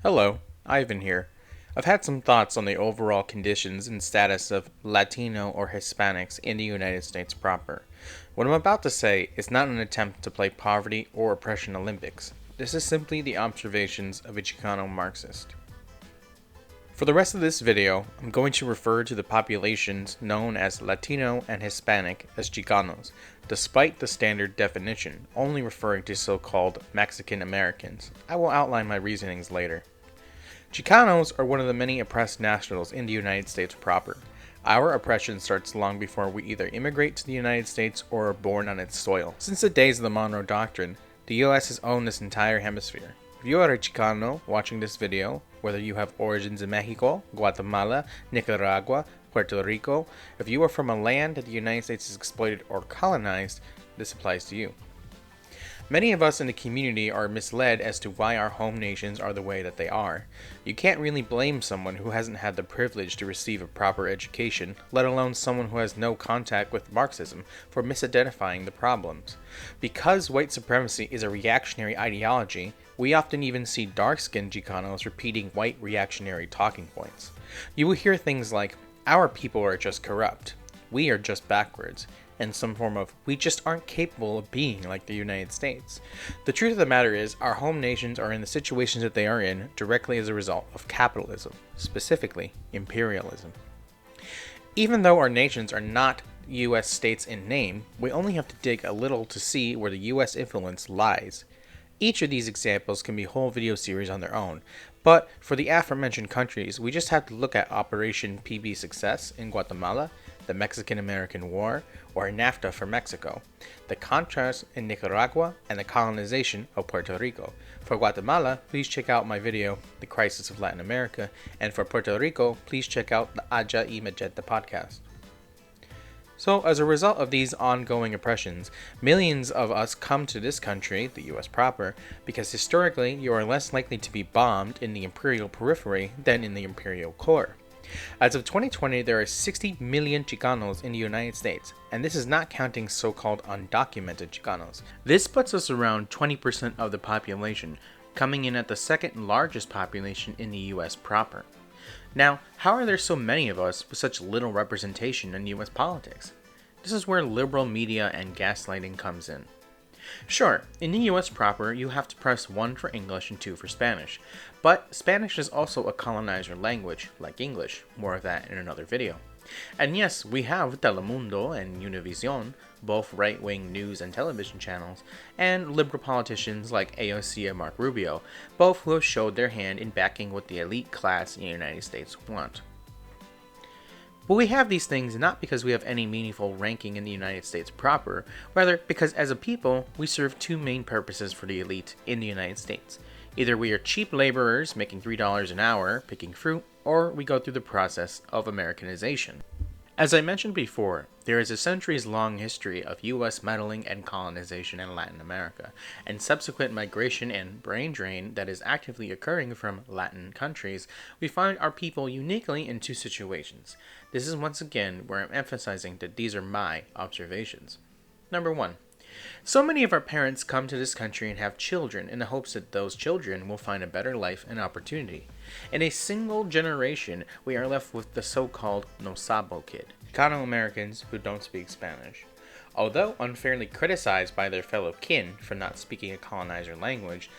Hello, Ivan here. I've had some thoughts on the overall conditions and status of Latino or Hispanics in the United States proper. What I'm about to say is not an attempt to play poverty or oppression Olympics. This is simply the observations of a Chicano Marxist. For the rest of this video, I'm going to refer to the populations known as Latino and Hispanic as Chicanos, despite the standard definition only referring to so-called Mexican Americans. I will outline my reasonings later. Chicanos are one of the many oppressed nationals in the United States proper. Our oppression starts long before we either immigrate to the United States or are born on its soil. Since the days of the Monroe Doctrine, the US has owned this entire hemisphere. If you are a Chicano watching this video, whether you have origins in Mexico, Guatemala, Nicaragua, Puerto Rico, if you are from a land that the United States has exploited or colonized, this applies to you. Many of us in the community are misled as to why our home nations are the way that they are. You can't really blame someone who hasn't had the privilege to receive a proper education, let alone someone who has no contact with Marxism, for misidentifying the problems. Because white supremacy is a reactionary ideology, we often even see dark-skinned Chicanos repeating white reactionary talking points. You will hear things like, "Our people are just corrupt," "We are just backwards," and some form of, "we just aren't capable of being like the United States." The truth of the matter is, our home nations are in the situations that they are in directly as a result of capitalism, specifically imperialism. Even though our nations are not US states in name, we only have to dig a little to see where the US influence lies. Each of these examples can be a whole video series on their own, but for the aforementioned countries, we just have to look at Operation PB Success in Guatemala, the Mexican-American War, or NAFTA for Mexico, the Contras in Nicaragua, and the colonization of Puerto Rico. For Guatemala, please check out my video, The Crisis of Latin America, and for Puerto Rico, please check out the Hache y Machete podcast. So, as a result of these ongoing oppressions, millions of us come to this country, the US proper, because historically you are less likely to be bombed in the imperial periphery than in the imperial core. As of 2020, there are 60 million Chicanos in the United States, and this is not counting so-called undocumented Chicanos. This puts us around 20% of the population, coming in at the second largest population in the US proper. Now, how are there so many of us with such little representation in US politics? This is where liberal media and gaslighting comes in. Sure, in the US proper, you have to press 1 for English and 2 for Spanish, but Spanish is also a colonizer language, like English, more of that in another video. And yes, we have Telemundo and Univision, both right-wing news and television channels, and liberal politicians like AOC and Marco Rubio, both who have showed their hand in backing what the elite class in the United States want. But we have these things not because we have any meaningful ranking in the United States proper, rather because as a people, we serve two main purposes for the elite in the United States. Either we are cheap laborers making $3 an hour picking fruit, or we go through the process of Americanization. As I mentioned before, there is a centuries-long history of U.S. meddling and colonization in Latin America, and subsequent migration and brain drain that is actively occurring from Latin countries. We find our people uniquely in two situations. This is once again where I'm emphasizing that these are my observations. Number 1. So many of our parents come to this country and have children in the hopes that those children will find a better life and opportunity. In a single generation, we are left with the so-called no sabo kid, Chicano Americans who don't speak Spanish. Although unfairly criticized by their fellow kin for not speaking a colonizer language,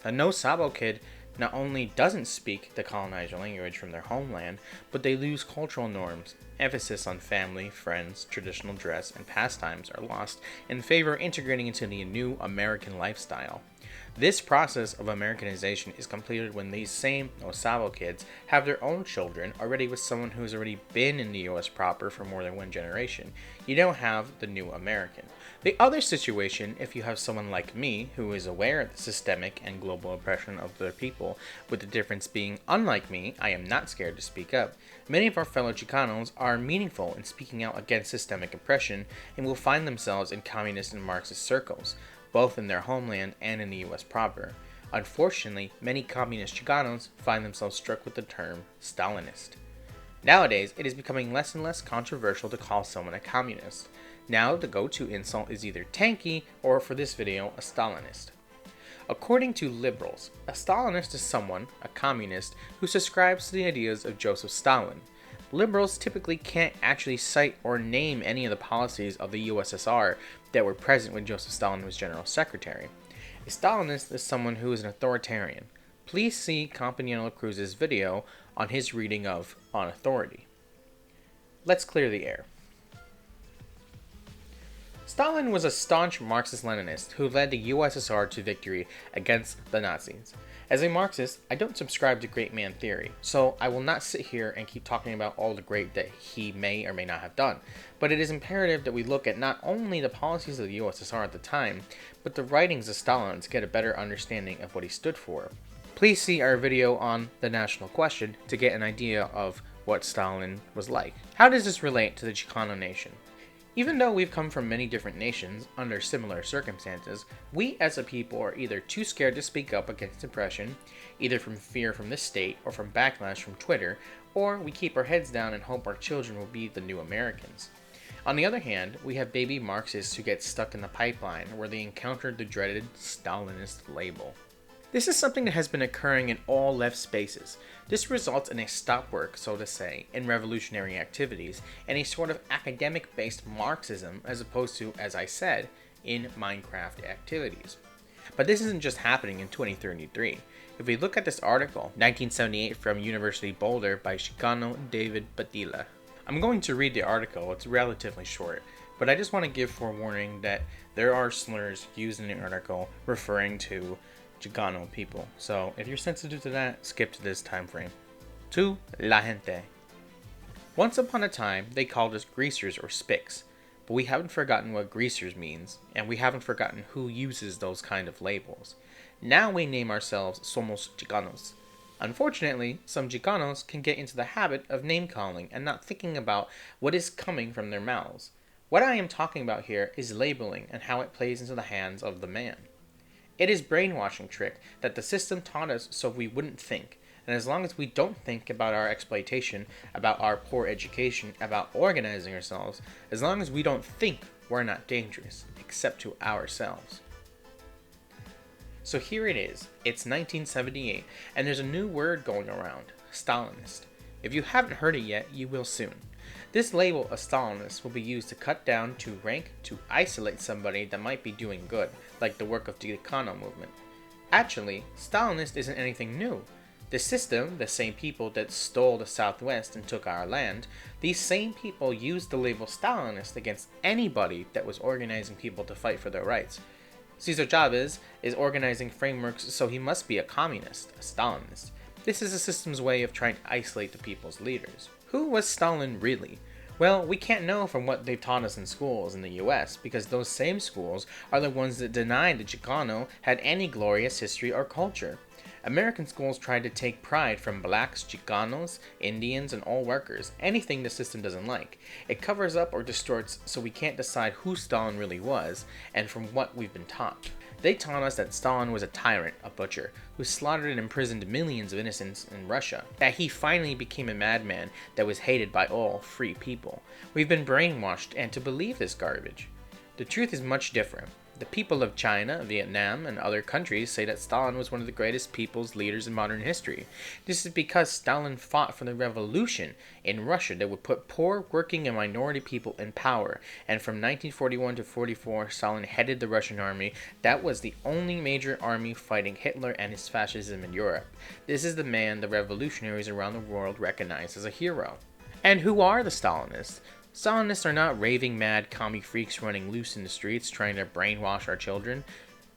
the no sabo kid not only doesn't speak the colonizer language from their homeland, but they lose cultural norms. Emphasis on family, friends, traditional dress, and pastimes are lost in favor of integrating into the new American lifestyle. This process of Americanization is completed when these same Osavo kids have their own children already with someone who has already been in the US proper for more than one generation. You don't have the new American. The other situation, if you have someone like me who is aware of the systemic and global oppression of their people, with the difference being, unlike me, I am not scared to speak up. Many of our fellow Chicanos are meaningful in speaking out against systemic oppression and will find themselves in communist and Marxist circles, both in their homeland and in the US proper. Unfortunately, many communist Chicanos find themselves struck with the term Stalinist. Nowadays, it is becoming less and less controversial to call someone a communist. Now, the go-to insult is either tanky or, for this video, a Stalinist. According to liberals, a Stalinist is someone, a communist, who subscribes to the ideas of Joseph Stalin. Liberals typically can't actually cite or name any of the policies of the USSR that were present when Joseph Stalin was General Secretary. A Stalinist is someone who is an authoritarian. Please see Campanello Cruz's video on his reading of On Authority. Let's clear the air. Stalin was a staunch Marxist-Leninist who led the USSR to victory against the Nazis. As a Marxist, I don't subscribe to great man theory, so I will not sit here and keep talking about all the great that he may or may not have done. But it is imperative that we look at not only the policies of the USSR at the time, but the writings of Stalin to get a better understanding of what he stood for. Please see our video on the national question to get an idea of what Stalin was like. How does this relate to the Chicano nation? Even though we've come from many different nations under similar circumstances, we as a people are either too scared to speak up against oppression, either from fear from the state or from backlash from Twitter, or we keep our heads down and hope our children will be the new Americans. On the other hand, we have baby Marxists who get stuck in the pipeline where they encountered the dreaded Stalinist label. This is something that has been occurring in all left spaces. This results in a stop work, so to say, in revolutionary activities, and a sort of academic-based Marxism as opposed to, as I said, in Minecraft activities. But this isn't just happening in 2033. If we look at this article, 1978 from University Boulder by Chicano David Padilla. I'm going to read the article, it's relatively short, but I just want to give forewarning that there are slurs used in the article referring to Chicano people. So if you're sensitive to that, skip to this time frame. To la gente. Once upon a time, they called us greasers or spics, but we haven't forgotten what greasers means, and we haven't forgotten who uses those kind of labels. Now we name ourselves Somos Chicanos. Unfortunately, some Chicanos can get into the habit of name calling and not thinking about what is coming from their mouths. What I am talking about here is labeling and how it plays into the hands of the man. It is brainwashing trick that the system taught us so we wouldn't think, and as long as we don't think about our exploitation, about our poor education, about organizing ourselves, as long as we don't think, we're not dangerous, except to ourselves. So here it is, it's 1978, and there's a new word going around, Stalinist. If you haven't heard it yet, you will soon. This label, a Stalinist, will be used to cut down, to rank, to isolate somebody that might be doing good, like the work of the Chicano movement. Actually, Stalinist isn't anything new. The system, the same people that stole the Southwest and took our land, these same people used the label Stalinist against anybody that was organizing people to fight for their rights. Cesar Chavez is organizing frameworks, so he must be a communist, a Stalinist. This is the system's way of trying to isolate the people's leaders. Who was Stalin really? Well, we can't know from what they've taught us in schools in the US, because those same schools are the ones that denied that Chicano had any glorious history or culture. American schools tried to take pride from blacks, Chicanos, Indians, and all workers, anything the system doesn't like. It covers up or distorts so we can't decide who Stalin really was, and from what we've been taught. They taught us that Stalin was a tyrant, a butcher, who slaughtered and imprisoned millions of innocents in Russia. That he finally became a madman that was hated by all free people. We've been brainwashed and to believe this garbage. The truth is much different. The people of China, Vietnam, and other countries say that Stalin was one of the greatest people's leaders in modern history. This is because Stalin fought for the revolution in Russia that would put poor, working, and minority people in power. And from 1941 to 44, Stalin headed the Russian army. That was the only major army fighting Hitler and his fascism in Europe. This is the man the revolutionaries around the world recognize as a hero. And who are the Stalinists? Stalinists are not raving mad commie freaks running loose in the streets trying to brainwash our children.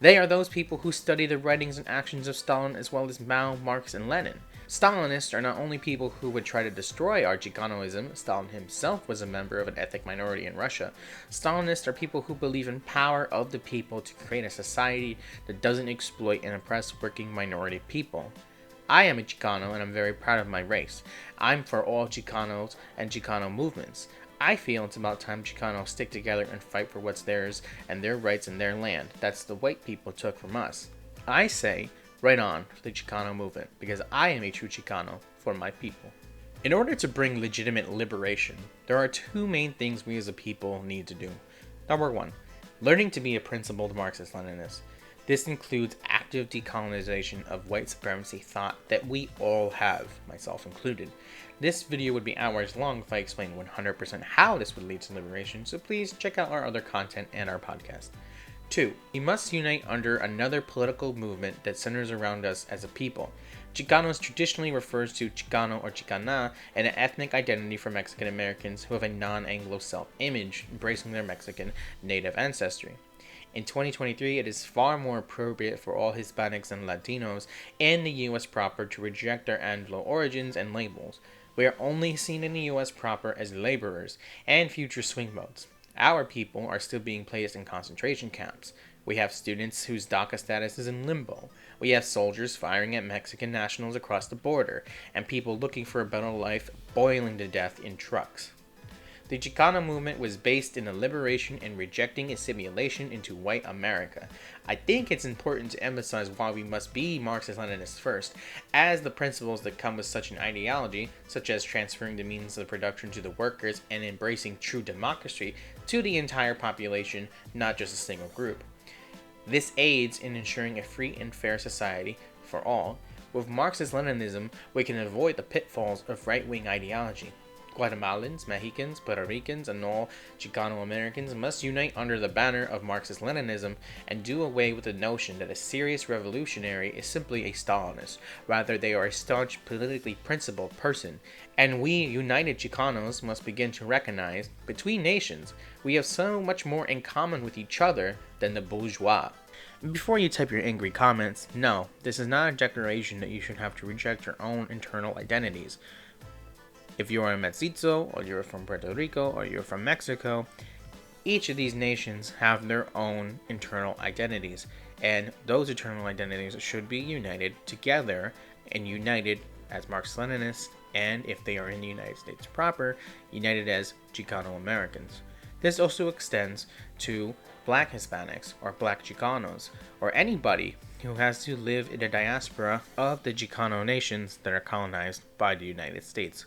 They are those people who study the writings and actions of Stalin as well as Mao, Marx, and Lenin. Stalinists are not only people who would try to destroy our Chicanoism. Stalin himself was a member of an ethnic minority in Russia. Stalinists are people who believe in power of the people to create a society that doesn't exploit and oppress working minority people. I am a Chicano and I'm very proud of my race. I'm for all Chicanos and Chicano movements. I feel it's about time Chicanos stick together and fight for what's theirs and their rights in their land. That's the white people took from us. I say, right on for the Chicano movement, because I am a true Chicano for my people. In order to bring legitimate liberation, there are two main things we as a people need to do. Number one, learning to be a principled Marxist-Leninist. This includes active active decolonization of white supremacy thought that we all have, myself included. This video would be hours long if I explained 100% how this would lead to liberation, so please check out our other content and our podcast. 2. We must unite under another political movement that centers around us as a people. Chicanos traditionally refers to Chicano or Chicana, an ethnic identity for Mexican Americans who have a non-Anglo self-image, embracing their Mexican native ancestry. In 2023, it is far more appropriate for all Hispanics and Latinos and the U.S. proper to reject their Anglo origins and labels. We are only seen in the U.S. proper as laborers and future swing votes. Our people are still being placed in concentration camps. We have students whose DACA status is in limbo. We have soldiers firing at Mexican nationals across the border, and people looking for a better life boiling to death in trucks. The Chicano movement was based in the liberation and rejecting assimilation into white America. I think it's important to emphasize why we must be Marxist-Leninists first, as the principles that come with such an ideology, such as transferring the means of production to the workers and embracing true democracy to the entire population, not just a single group. This aids in ensuring a free and fair society for all. With Marxist-Leninism, we can avoid the pitfalls of right-wing ideology. Guatemalans, Mexicans, Puerto Ricans, and all Chicano Americans must unite under the banner of Marxist-Leninism and do away with the notion that a serious revolutionary is simply a Stalinist. Rather, they are a staunch, politically principled person. And we, united Chicanos, must begin to recognize, between nations, we have so much more in common with each other than the bourgeois. Before you type your angry comments, no, this is not a declaration that you should have to reject your own internal identities. If you are a mestizo, or you're from Puerto Rico, or you're from Mexico, each of these nations have their own internal identities, and those internal identities should be united together and united as Marxist-Leninists, and if they are in the United States proper, united as Chicano Americans. This also extends to Black Hispanics or Black Chicanos, or anybody who has to live in the diaspora of the Chicano nations that are colonized by the United States.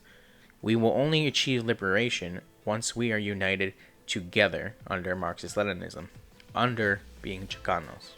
We will only achieve liberation once we are united together under Marxist-Leninism, under being Chicanos.